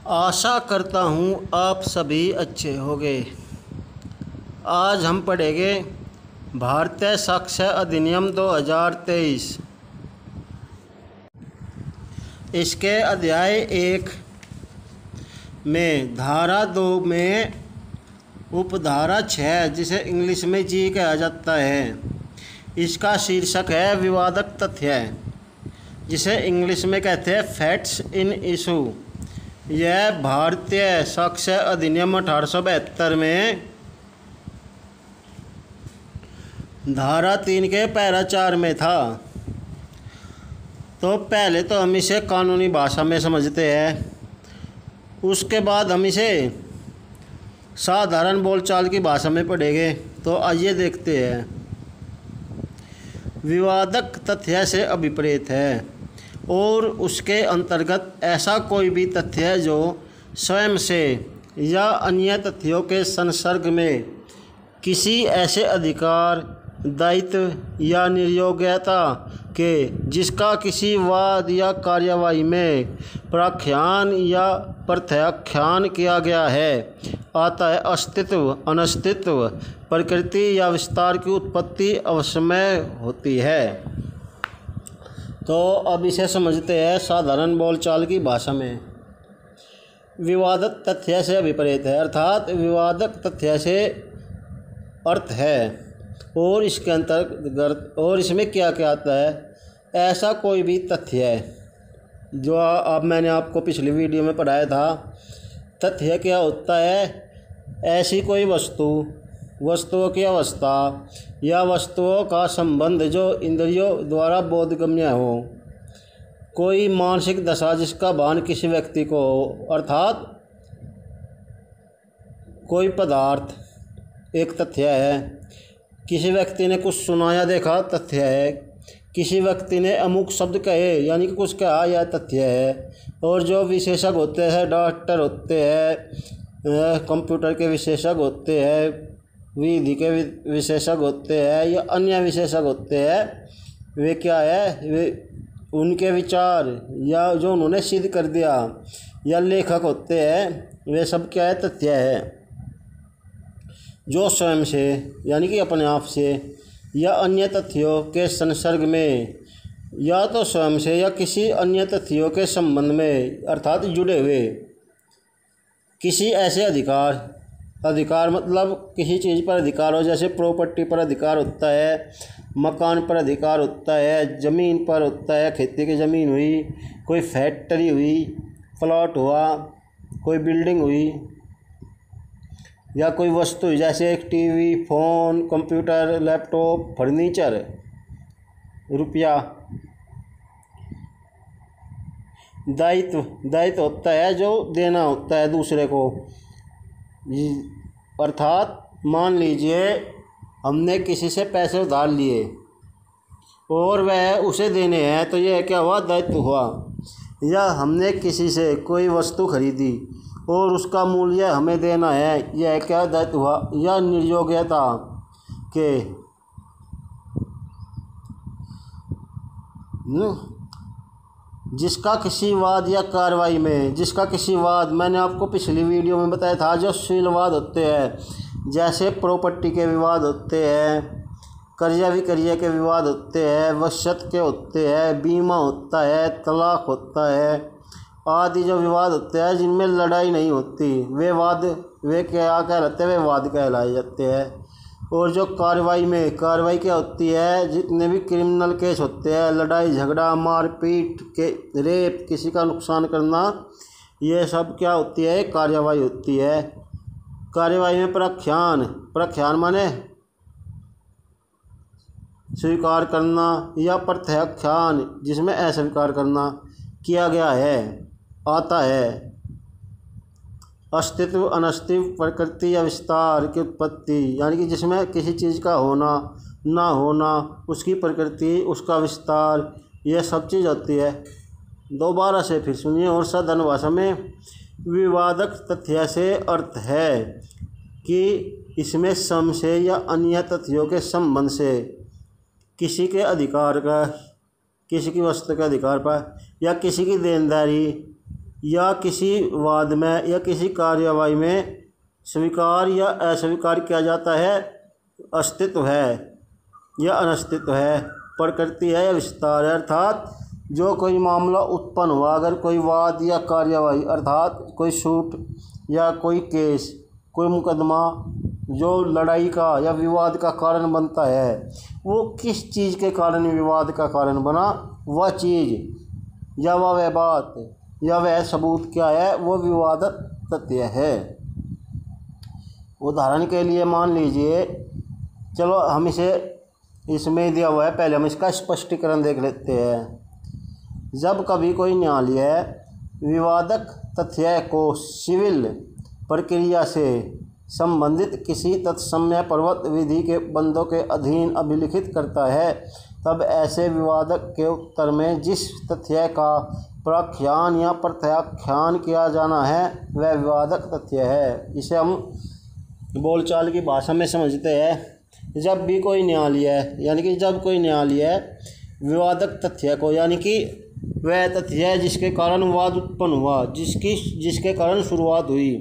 आशा करता हूँ आप सभी अच्छे होंगे। आज हम पढ़ेंगे भारतीय साक्ष्य अधिनियम 2023। इसके अध्याय 1 में धारा 2 में उपधारा 6 जिसे इंग्लिश में जी कहा जाता है, इसका शीर्षक है विवादक तथ्य, जिसे इंग्लिश में कहते हैं फैक्ट्स इन इशू। यह भारतीय साक्ष्य अधिनियम 1872 में धारा 3 के पैरा 4 में था। तो पहले तो हम इसे कानूनी भाषा में समझते हैं, उसके बाद हम इसे साधारण बोलचाल की भाषा में पढ़ेंगे। तो आइए देखते हैं। विवादक तथ्य से अभिप्रेत है और उसके अंतर्गत ऐसा कोई भी तथ्य जो स्वयं से या अन्य तथ्यों के संसर्ग में किसी ऐसे अधिकार, दायित्व या निर्योग्यता के जिसका किसी वाद या कार्यवाही में प्राख्यान या प्रत्याख्यान किया गया है, आता है अस्तित्व, अनस्तित्व, प्रकृति या विस्तार की उत्पत्ति अवश्यमय होती है। तो अब इसे समझते हैं साधारण बोलचाल की भाषा में। विवादक तथ्य से अभिप्रेत है, अर्थात विवादक तथ्य से अर्थ है और इसके अंतर्गत और इसमें क्या क्या आता है। ऐसा कोई भी तथ्य है जो अब मैंने आपको पिछली वीडियो में पढ़ाया था। तथ्य क्या होता है? ऐसी कोई वस्तुओं की अवस्था या वस्तुओं का संबंध जो इंद्रियों द्वारा बोधगम्य हो, कोई मानसिक दशा जिसका भान किसी व्यक्ति को हो, अर्थात कोई पदार्थ एक तथ्य है। किसी व्यक्ति ने कुछ सुना या देखा, तथ्य है। किसी व्यक्ति ने अमुक शब्द कहे यानी कि कुछ कहा, यह तथ्य है। और जो विशेषज्ञ होते हैं, डॉक्टर होते हैं, कंप्यूटर के विशेषज्ञ होते हैं, विधि के विशेषज्ञ होते हैं या अन्य विशेषज्ञ होते हैं, वे क्या है, वे उनके विचार या जो उन्होंने सिद्ध कर दिया, या लेखक होते हैं, वे सब क्या है, तथ्य है। जो स्वयं से यानी कि अपने आप से या अन्य तथ्यों के संसर्ग में, या तो स्वयं से या किसी अन्य तथ्यों के संबंध में, अर्थात जुड़े हुए किसी ऐसे अधिकार मतलब किसी चीज़ पर अधिकार हो, जैसे प्रॉपर्टी पर अधिकार होता है, मकान पर अधिकार होता है, ज़मीन पर होता है, खेती की ज़मीन हुई, कोई फैक्ट्री हुई, प्लॉट हुआ, कोई बिल्डिंग हुई, या कोई वस्तु हुई जैसे एक TV, phone, computer, laptop, furniture, रुपया। दायित्व होता है जो देना होता है दूसरे को, अर्थात मान लीजिए हमने किसी से पैसे उधार लिए और वह उसे देने हैं, तो यह क्या हुआ, दायित्व हुआ। या हमने किसी से कोई वस्तु खरीदी और उसका मूल्य हमें देना है, यह क्या, दायित्व हुआ। या निर्योग्यता के जिसका किसी वाद या कार्रवाई में, जिसका किसी वाद, मैंने आपको पिछली वीडियो में बताया था, जो शीलवाद होते हैं, जैसे प्रॉपर्टी के विवाद होते हैं, कर्जा विक्रय के विवाद होते हैं, वसीयत के होते हैं, बीमा होता है, तलाक होता है, आदि जो विवाद होते हैं जिनमें लड़ाई नहीं होती, वे क्या कहलाते हैं, वे वाद कहलाए जाते हैं। और जो कार्रवाई क्या होती है, जितने भी क्रिमिनल केस होते हैं, लड़ाई झगड़ा, मारपीट के, रेप, किसी का नुकसान करना, ये सब क्या होती है, कार्रवाई होती है। कार्रवाई में प्रख्यान माने स्वीकार करना, या प्रत्याख्यान जिसमें अस्वीकार करना किया गया है, आता है। अस्तित्व, अनस्तित्व, प्रकृति या विस्तार की उत्पत्ति यानी कि जिसमें किसी चीज़ का होना, ना होना, उसकी प्रकृति, उसका विस्तार, यह सब चीज़ होती है। दोबारा से फिर सुनिए और साधारण भाषा में। विवादक तथ्य से अर्थ है कि इसमें स्वयं से या अन्य तथ्यों के संबंध से किसी के अधिकार का, किसी की वस्तु के अधिकार पर, या किसी की देनदारी या किसी वाद में या किसी कार्यवाही में स्वीकार या अस्वीकार किया जाता है, अस्तित्व है या अनस्तित्व है, प्रकृति है या विस्तार है। अर्थात जो कोई मामला उत्पन्न हुआ, अगर कोई वाद या कार्यवाही अर्थात कोई सूट या कोई केस, कोई मुकदमा जो लड़ाई का या विवाद का कारण बनता है, वो किस चीज़ के कारण विवाद का कारण बना, वह चीज़ या वह बात या वह सबूत क्या है, वो विवादक तथ्य है। उदाहरण के लिए मान लीजिए, चलो हम इसे इसमें दिया हुआ है, पहले हम इसका स्पष्टीकरण देख लेते हैं। जब कभी कोई न्यायालय विवादक तथ्य को सिविल प्रक्रिया से संबंधित किसी तत्समय प्रवर्त विधि के बंदों के अधीन अभिलिखित करता है, तब ऐसे विवादक के उत्तर में जिस तथ्य का प्रख्यान या प्रत्याख्यान किया जाना है, वह विवादक तथ्य है। इसे हम बोलचाल की भाषा में समझते हैं। जब भी कोई न्यायालय यानी कि जब कोई न्यायालय विवादक तथ्य को, यानी कि वह तथ्य जिसके कारण वाद उत्पन्न हुआ, जिसके कारण शुरुआत हुई,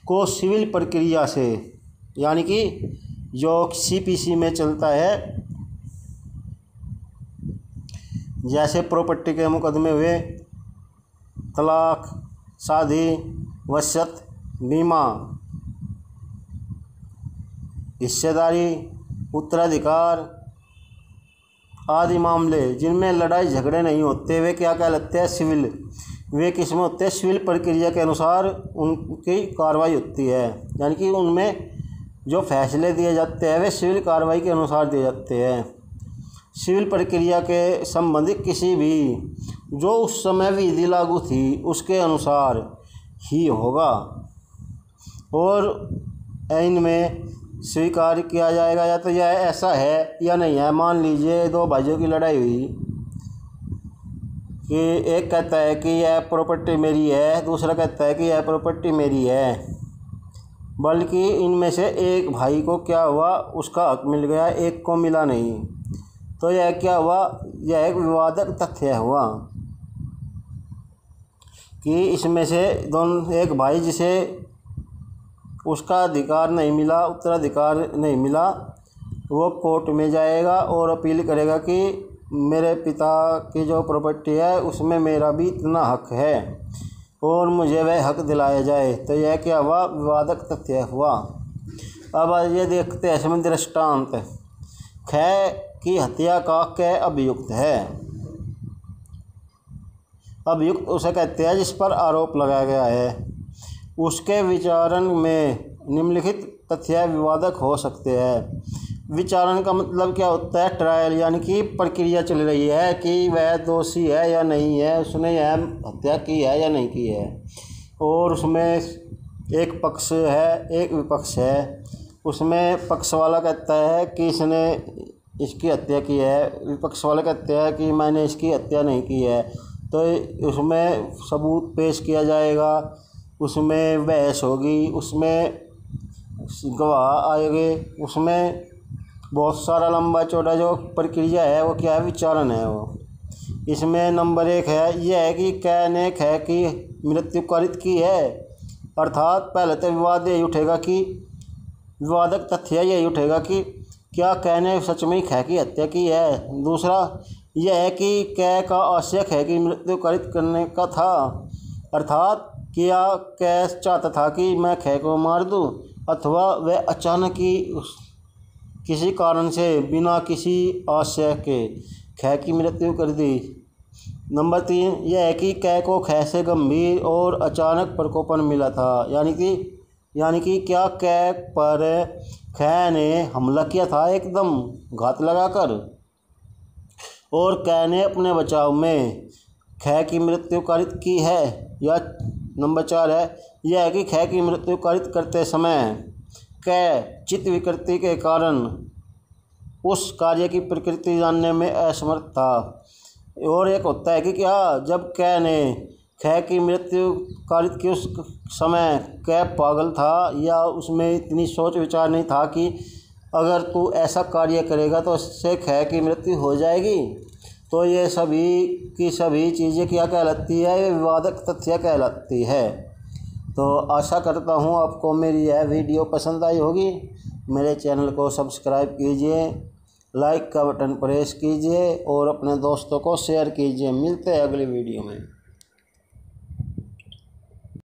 को सिविल प्रक्रिया से, यानी कि जो सीपीसी में चलता है, जैसे प्रॉपर्टी के मुकदमे हुए, तलाक, शादी, वसीयत, बीमा, हिस्सेदारी, उत्तराधिकार आदि मामले जिनमें लड़ाई झगड़े नहीं होते, वे क्या कहलाते हैं, सिविल। वे किस में होते हैं, सिविल प्रक्रिया के अनुसार उनकी कार्रवाई होती है, यानी कि उनमें जो फैसले दिए जाते हैं वे सिविल कार्रवाई के अनुसार दिए जाते हैं। सिविल प्रक्रिया के संबंधित किसी भी जो उस समय विधि लागू थी उसके अनुसार ही होगा और इनमें स्वीकार किया जाएगा या तो यह ऐसा है या नहीं है। मान लीजिए दो भाइयों की लड़ाई हुई कि एक कहता है कि यह प्रॉपर्टी मेरी है, दूसरा कहता है कि यह प्रॉपर्टी मेरी है, बल्कि इनमें से एक भाई को क्या हुआ, उसका हक मिल गया, एक को मिला नहीं, तो यह क्या हुआ, यह एक विवादक तथ्य हुआ कि इसमें से दोनों, एक भाई जिसे उसका अधिकार नहीं मिला, उत्तराधिकार नहीं मिला, वो कोर्ट में जाएगा और अपील करेगा कि मेरे पिता की जो प्रॉपर्टी है उसमें मेरा भी इतना हक है और मुझे वह हक दिलाया जाए। तो यह क्या हुआ, विवादक तथ्य हुआ। अब ये देखते हैं इसमें दृष्टांत। ख की हत्या का कै अभियुक्त है। अभियुक्त उसे कहते हैं जिस पर आरोप लगाया गया है। उसके विचारण में निम्नलिखित तथ्य विवादक हो सकते हैं। विचारण का मतलब क्या होता है, ट्रायल, यानी कि प्रक्रिया चल रही है कि वह दोषी है या नहीं है, उसने यह हत्या की है या नहीं की है, और उसमें एक पक्ष है एक विपक्ष है। उसमें पक्ष वाला कहता है कि इसने इसकी हत्या की है, विपक्ष वाला कहते हैं कि मैंने इसकी हत्या नहीं की है। तो उसमें सबूत पेश किया जाएगा, उसमें बहस होगी, उसमें गवाह आएंगे, उसमें बहुत सारा लंबा चौड़ा जो प्रक्रिया है वो क्या है, विचारण है वो। इसमें नंबर 1 है, यह है कि कै ने ख की मृत्यु कारित की है। अर्थात पहले तो विवाद यही उठेगा कि विवादक तथ्य यही उठेगा कि क्या कै ने सच में ख की हत्या की है। दूसरा यह है कि कै का आवश्यक है कि मृत्यु कारित करने का था, अर्थात क्या कै चाहता था कि मैं ख को मार दूं, अथवा वह अचानक ही किसी कारण से बिना किसी आशय के ख की मृत्यु कर दी। नंबर 3 यह है कि कै को ख से गंभीर और अचानक प्रकोपन मिला था, यानी कि क्या कै पर ख ने हमला किया था एकदम घात लगाकर, और कै ने अपने बचाव में ख की मृत्यु कारित की है। या नंबर 4 है, यह है कि ख की मृत्यु कारित करते समय कै चित्त विकृति के कारण उस कार्य की प्रकृति जानने में असमर्थ था। और एक होता है कि क्या जब कै ने ख की मृत्यु कारित की उस समय कै पागल था या उसमें इतनी सोच विचार नहीं था कि अगर तू ऐसा कार्य करेगा तो उससे ख की मृत्यु हो जाएगी। तो ये सभी की सभी चीज़ें क्या कहलाती है, ये विवादक तथ्य कहलाती है। तो आशा करता हूँ आपको मेरी यह वीडियो पसंद आई होगी। मेरे चैनल को सब्सक्राइब कीजिए, लाइक का बटन प्रेस कीजिए और अपने दोस्तों को शेयर कीजिए। मिलते हैं अगली वीडियो में।